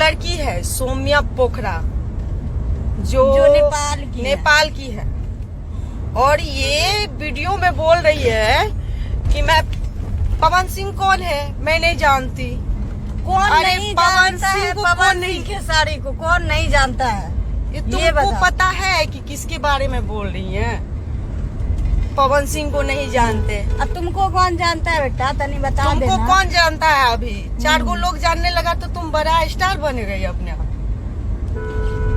लड़की है सौम्या पोखरा जो नेपाल की है और ये वीडियो में बोल रही है कि मैं पवन सिंह कौन है मैं नहीं जानती। कौन नहीं जानता है पवन सिंह खेसारी को? कौन नहीं जानता है? ये तुमको पता है कि किसके बारे में बोल रही है? पवन सिंह को नहीं जानते। अब तुमको कौन जानता है बेटा? तनी बता देना। तुमको कौन जानता है? अभी 4 गो लोग जानने लगा तो तुम बड़ा स्टार बने गई अपने आप।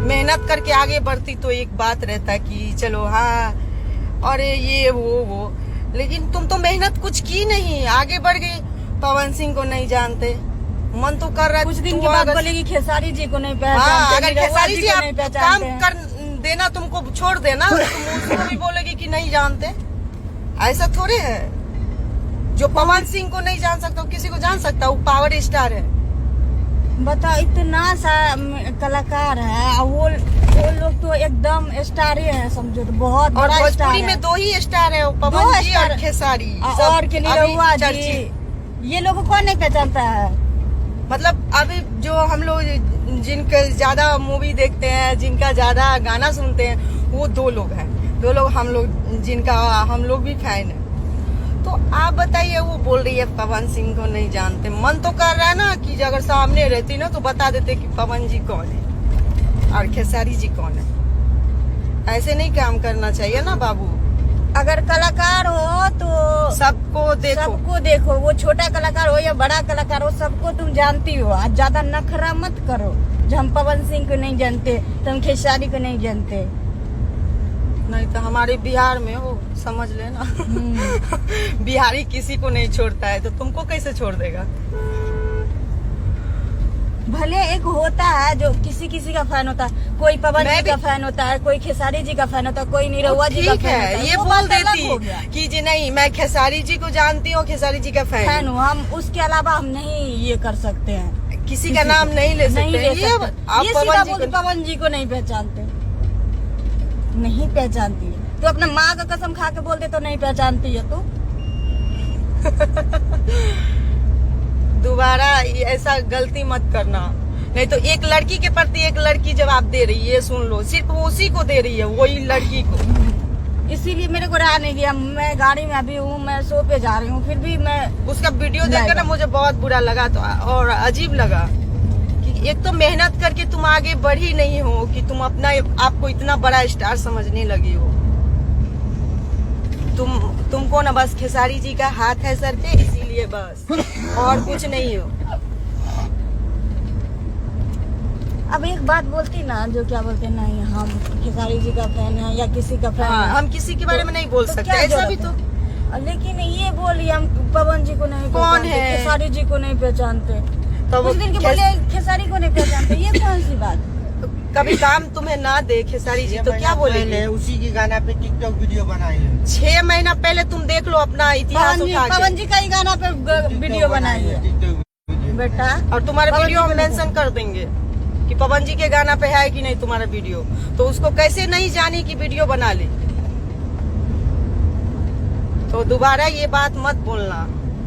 मेहनत करके आगे बढ़ती तो एक बात रहता कि चलो हाँ और ये वो, लेकिन तुम तो मेहनत कुछ की नहीं, आगे बढ़ गई। पवन सिंह को नहीं जानते, मन तो कर रहा है कुछ दिन के बाद बोलेगी खेसारी जी को नहीं पहचानते। हाँ, अगर खेसारी जी नहीं काम कर देना तुमको छोड़ देना तो तुम उसको भी बोलेगी कि नहीं जानते। ऐसा थोड़े है। जो पवन सिंह को नहीं जान सकता वो किसी को जान सकता, वो पावर स्टार है। बता, इतना सा कलाकार है और वो लोग तो एकदम स्टार ही है, समझो तो बहुत बड़ा स्टार है। भोजपुरी में 2 ही स्टार है, पवन जी और खेसारी और के निरहुआ जी। ये लोगों को कौन नहीं पहचानता है? मतलब अभी जो हम लोग जिनके ज्यादा मूवी देखते हैं, जिनका ज्यादा गाना सुनते हैं, वो 2 लोग हैं। 2 लोग हम लोग जिनका हम लोग भी फैन है। तो आप बताइए, वो बोल रही है पवन सिंह को नहीं जानते। मन तो कर रहा है ना कि अगर सामने रहती ना तो बता देते कि पवन जी कौन है और खेसारी जी कौन है। ऐसे नहीं काम करना चाहिए ना बाबू। अगर कलाकार हो तो सबको देखो, वो छोटा कलाकार हो या बड़ा कलाकार हो, सबको तुम जानती हो। आज ज्यादा नखरा मत करो। जो हम पवन सिंह को नहीं जानते तो हम खेसारी को नहीं जानते। नहीं तो हमारे बिहार में हो, समझ लेना। बिहारी किसी को नहीं छोड़ता है तो तुमको कैसे छोड़ देगा? भले एक होता है जो किसी का फैन होता है, कोई पवन जी का फैन होता है, कोई खेसारी जी का फैन होता है, कोई निरहुआ जी का फैन होता है। ये बोल देती कि जी नहीं मैं खेसारी जी को जानती हूँ, खेसारी जी का फैन हूँ। हम उसके अलावा हम नहीं ये कर सकते हैं, किसी का नाम नहीं ले सकते। ये पवन जी को नहीं पहचानते, नहीं पहचानती है तो अपना माँ का कसम खा के बोल दे तो नहीं पहचानती है तो। दोबारा ऐसा गलती मत करना, नहीं तो एक लड़की के प्रति एक लड़की जवाब दे रही है। सुन लो, सिर्फ उसी को दे रही है, वही लड़की को। इसीलिए मेरे को रहा नहीं गया। मैं गाड़ी में अभी हूँ, मैं शो पे जा रही हूँ, फिर भी मैं उसका वीडियो देखकर ना मुझे बहुत बुरा लगा तो और अजीब लगा कि एक तो मेहनत करके तुम आगे बढ़ी नहीं हो कि तुम अपना आपको इतना बड़ा स्टार समझने लगी हो। तुमको ना बस खेसारी जी का हाथ है सर पे, इसीलिए बस, और कुछ नहीं हो। अब एक बात बोलती ना, जो क्या बोलते हैं, नहीं हम खेसारी जी का फैन है या किसी का फैन है, हम किसी के बारे में नहीं बोल सकते ऐसा भी तो। लेकिन ये बोली हम पवन जी को नहीं कौन है, खेसारी जी को नहीं पहचानते, तो कुछ दिन के पहले खेसारी को नहीं पहचानते, ये कौन सी बात? कभी काम तुम्हें ना दे खेसारी जी तो क्या बोलेंगे? उसी के गाना पे टिकटॉक वीडियो बनाई है। 6 महीना पहले तुम देख लो अपना इतिहास उठा के। पवन जी का ही गाना पे वीडियो बनाई है बेटा, और तुम्हारे वीडियो में मेंशन कर देंगे कि पवन जी के गाना पे है कि नहीं तुम्हारा वीडियो, तो उसको कैसे नहीं जानी कि वीडियो बना ली। तो दोबारा ये बात मत बोलना,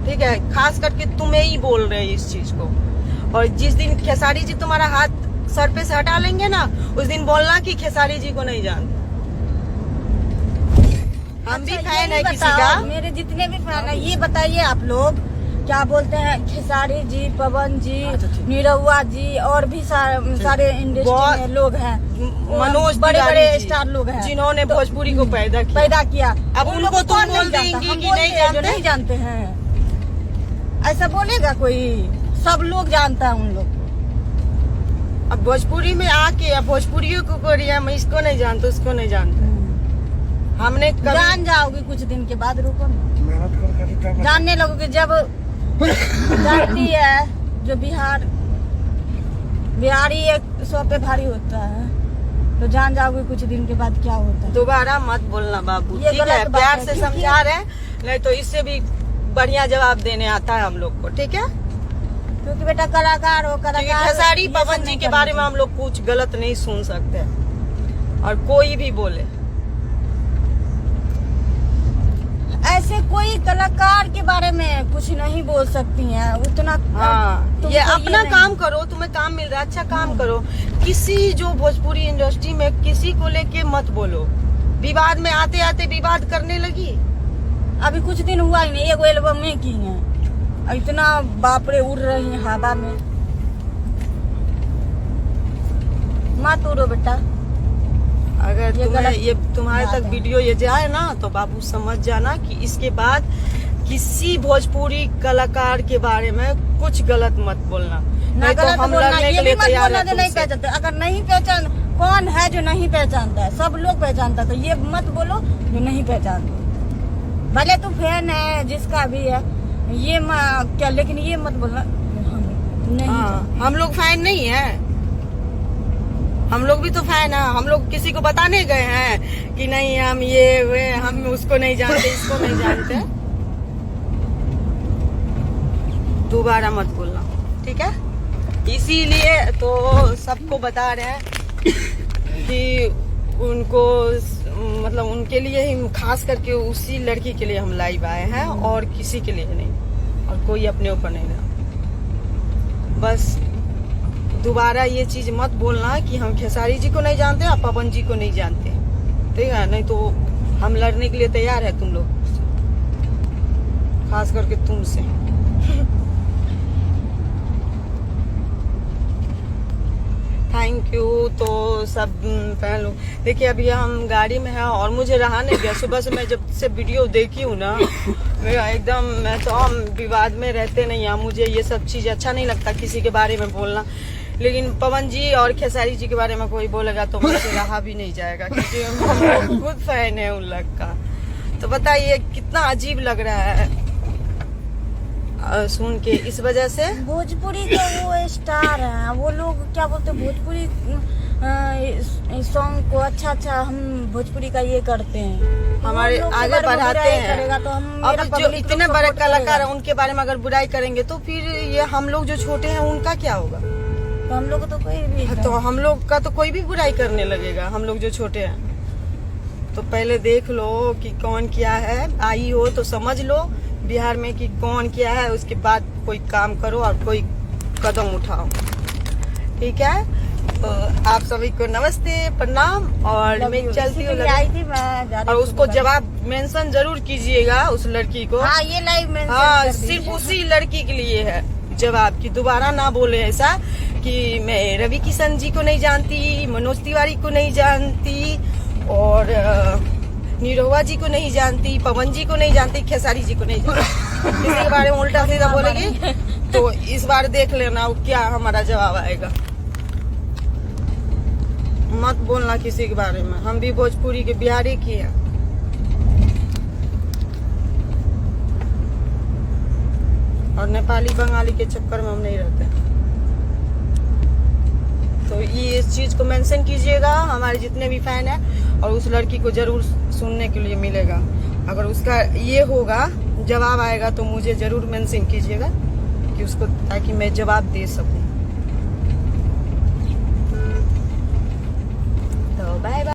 ठीक है? खास करके तुम्हें ही बोल रहे हैं इस चीज को। और जिस दिन खेसारी जी तुम्हारा हाथ सर पे से हटा लेंगे ना, उस दिन बोलना कि खेसारी जी को नहीं जानते। हम भी फैन है किसी का। मेरे जितने भी फैन है, ये बताइए आप लोग क्या बोलते हैं, खेसारी जी, पवन जी, निरहुआ जी और भी सारे इंडस्ट्री में लोग हैं, मनोज बड़े स्टार लोग हैं जिन्होंने भोजपुरी को पैदा किया। अब उनको तुम बोल देंगे कि नहीं जानते हैं, ऐसा बोलेगा कोई? सब लोग जानता है उन लोग। अब भोजपुरी में आके अब भोजपुरी को कोरिया में इसको नहीं जानते, उसको नहीं जानते। हमने जान जाओगी कुछ दिन के बाद, रुको जानने लगोगे। जब जानती है जो बिहारी एक 100 पे भारी होता है, तो जान जाओगे कुछ दिन के बाद क्या होता है। दोबारा मत बोलना बाबू, ठीक है? प्यार से समझा रहे हैं, नहीं तो इससे भी बढ़िया जवाब देने आता है हम लोग को, ठीक है? क्योंकि बेटा कलाकार हो, कलाकार। खेसारी पवन जी के बारे में हम लोग कुछ गलत नहीं सुन सकते, और कोई भी बोले ऐसे कोई कलाकार के बारे में कुछ नहीं बोल सकती हैं उतना। हाँ, तुमको ये अपना नहीं- काम करो, तुम्हें काम मिल रहा है, अच्छा काम करो। किसी जो भोजपुरी इंडस्ट्री में किसी को लेके मत बोलो। विवाद में आते आते विवाद करने लगी। अभी कुछ दिन हुआ ही नहीं, एगो एल्बम में की है, इतना बापरे उड़ रही है हवा में। मत उड़ो बेटा। अगर ये तुम्हें गलत ये तुम्हारे बात तक है। वीडियो ये जाए ना तो बाबू समझ जाना कि इसके बाद किसी भोजपुरी कलाकार के बारे में कुछ गलत मत बोलना, ना नहीं तो गलत हम बोलना, लड़ने ये के भी लिए मत तैयार बोलना है जो नहीं तुमसे। पहचानते। अगर नहीं पहचान, कौन है जो नहीं पहचानता है? सब लोग पहचानता, तो ये मत बोलो जो नहीं पहचानते। भले तू फैन है जिसका भी है, ये क्या, लेकिन ये मत बोलना हम नहीं हाँ, जानते। हम लोग फैन नहीं है, हम लोग भी तो फैन है। हम लोग किसी को बताने गए हैं कि नहीं हम ये वे, हम उसको नहीं जानते, इसको नहीं जानते। दोबारा मत बोलना, ठीक है? इसीलिए तो सबको बता रहे हैं कि उनको मतलब उनके लिए ही, खास करके उसी लड़की के लिए हम लाइव आए हैं और किसी के लिए नहीं, और कोई अपने ऊपर नहीं रहा। बस दोबारा ये चीज मत बोलना कि हम खेसारी जी को नहीं जानते और पवन जी को नहीं जानते, ठीक है? नहीं तो हम लड़ने के लिए तैयार है तुम लोग, खास करके तुमसे। Thank you. तो सब पहन लो। देखिए अभी हम गाड़ी में हैं और मुझे रहा नहीं गया, सुबह से मैं जब से वीडियो देखी हूँ ना, मेरा एकदम, मैं तो हम विवाद में रहते नहीं हैं, मुझे ये सब चीज अच्छा नहीं लगता किसी के बारे में बोलना। लेकिन पवन जी और खेसारी जी के बारे में कोई बोलेगा तो मुझसे रहा भी नहीं जाएगा, क्योंकि हम लोग खुद फैन है उन लोग का। तो बताइए कितना अजीब लग रहा है सुन के, इस वजह से। भोजपुरी का वो स्टार है, वो लोग क्या बोलते हैं, भोजपुरी सॉन्ग को अच्छा हम भोजपुरी का ये करते हैं, हमारे वो लोग के आगे बारे में बढ़ाते बुराई हैं। करेगा तो हम, अब मेरा जो public इतने लोग बड़े support कलाकार करेगा। हैं उनके बारे में अगर बुराई करेंगे तो फिर ये हम लोग जो छोटे हैं उनका क्या होगा? तो हम लोग तो कोई भी तो हम लोग का तो कोई भी बुराई करने लगेगा, हम लोग जो छोटे हैं। तो पहले देख लो कि कौन क्या है, आई हो तो समझ लो बिहार में कि कौन क्या है, उसके बाद कोई काम करो और कोई कदम उठाओ, ठीक है? तो आप सभी को नमस्ते, प्रणाम, और मैं चलती हूँ। आई थी मैं जा रही और थी उसको दुकान। जवाब मेंशन जरूर कीजिएगा उस लड़की को। हाँ ये लाइव में हाँ, सिर्फ उसी लड़की के लिए है जवाब, की दोबारा ना बोले ऐसा कि मैं रवि किशन जी को नहीं जानती, मनोज तिवारी को नहीं जानती, और निरहुआ जी को नहीं जानती, पवन जी को नहीं जानती, खेसारी जी को नहीं जानती। किसी के बारे में उल्टा सीधा बोलेगी तो इस बार देख लेना वो क्या हमारा जवाब आएगा। मत बोलना किसी के बारे में, हम भी भोजपुरी के बिहारी की हैं। और नेपाली बंगाली के चक्कर में हम नहीं रहते। तो ये इस चीज को मेंशन कीजिएगा, हमारे जितने भी फैन हैं, और उस लड़की को जरूर सुनने के लिए मिलेगा। अगर उसका ये होगा, जवाब आएगा तो मुझे जरूर मेंशन कीजिएगा कि उसको, ताकि मैं जवाब दे सकूं। तो बाय बाय।